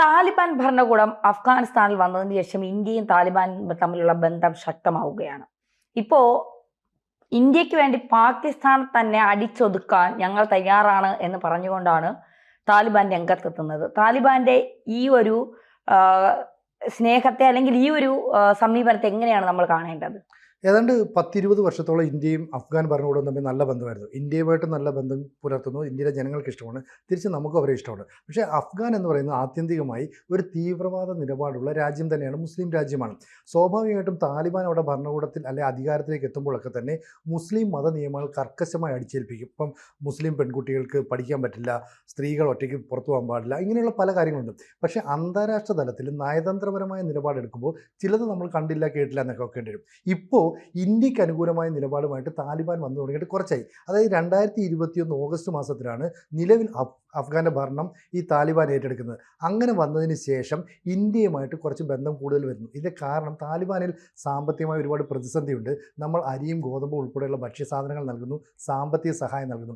താലിബാൻ ഭരണകൂടം അഫ്ഗാനിസ്ഥാനിൽ വന്നതിന് ശേഷം ഇന്ത്യയും താലിബാനും തമ്മിലുള്ള ബന്ധം ശക്തമാവുകയാണ്. ഇപ്പോ ഇന്ത്യക്ക് വേണ്ടി പാകിസ്ഥാൻ തന്നെ അടിച്ചൊതുക്കാൻ ഞങ്ങൾ തയ്യാറാണ് എന്ന് പറഞ്ഞുകൊണ്ടാണ് താലിബാൻ രംഗത്തെത്തുന്നത്. താലിബാന്റെ ഈ ഒരു സ്നേഹത്തെ അല്ലെങ്കിൽ ഈ ഒരു സമീപനത്തെ എങ്ങനെയാണ് നമ്മൾ കാണേണ്ടത്? ഏതാണ്ട് 10-20 വർഷത്തോളം ഇന്ത്യയും അഫ്ഗാൻ ഭരണകൂടവും തമ്മിൽ നല്ല ബന്ധമായിരുന്നു. ഇന്ത്യയുമായിട്ട് നല്ല ബന്ധം പുലർത്തുന്നു. ഇന്ത്യയിലെ ജനങ്ങൾക്ക് ഇഷ്ടമാണ്. തിരിച്ച് നമുക്കും അവരെ ഇഷ്ടമാണ്. പക്ഷേ അഫ്ഗാൻ എന്ന് പറയുന്നത് ആത്യന്തികമായി ഒരു തീവ്രവാദ നിലപാടുള്ള രാജ്യം തന്നെയാണ്, മുസ്ലിം രാജ്യമാണ്. സ്വാഭാവികമായിട്ടും താലിബാൻ അവിടെ ഭരണകൂടത്തിൽ അല്ലെ അധികാരത്തിലേക്ക് എത്തുമ്പോഴൊക്കെ തന്നെ മുസ്ലിം മത നിയമങ്ങൾ കർക്കശമായി അടിച്ചേൽപ്പിക്കും. ഇപ്പം മുസ്ലിം പെൺകുട്ടികൾക്ക് പഠിക്കാൻ പറ്റില്ല, സ്ത്രീകൾ ഒറ്റയ്ക്ക് പുറത്തു പോകാൻ പാടില്ല, ഇങ്ങനെയുള്ള പല കാര്യങ്ങളുണ്ട്. പക്ഷേ അന്താരാഷ്ട്ര തലത്തിൽ നയതന്ത്രപരമായ നിലപാടെടുക്കുമ്പോൾ ചിലത് നമ്മൾ കണ്ടില്ല കേട്ടില്ല എന്നൊക്കെ വെക്കേണ്ടി വരും. ഇപ്പോൾ ഇന്ത്യക്ക് അനുകൂലമായ നിലപാടുമായിട്ട് താലിബാൻ വന്നു തുടങ്ങിയിട്ട് കുറച്ചായി. അതായത് 2021 ഓഗസ്റ്റ് മാസത്തിലാണ് നിലവിൽ അഫ്ഗാൻ്റെ ഭരണം ഈ താലിബാൻ ഏറ്റെടുക്കുന്നത്. അങ്ങനെ വന്നതിന് ശേഷം ഇന്ത്യയുമായിട്ട് കുറച്ച് ബന്ധം കൂടുതൽ വരുന്നു. ഇതിൻ്റെ കാരണം താലിബാനിൽ സാമ്പത്തികമായ ഒരുപാട് പ്രതിസന്ധിയുണ്ട്. നമ്മൾ അരിയും ഗോതമ്പും ഉൾപ്പെടെയുള്ള ഭക്ഷ്യസാധനങ്ങൾ നൽകുന്നു, സാമ്പത്തിക സഹായം നൽകുന്നു.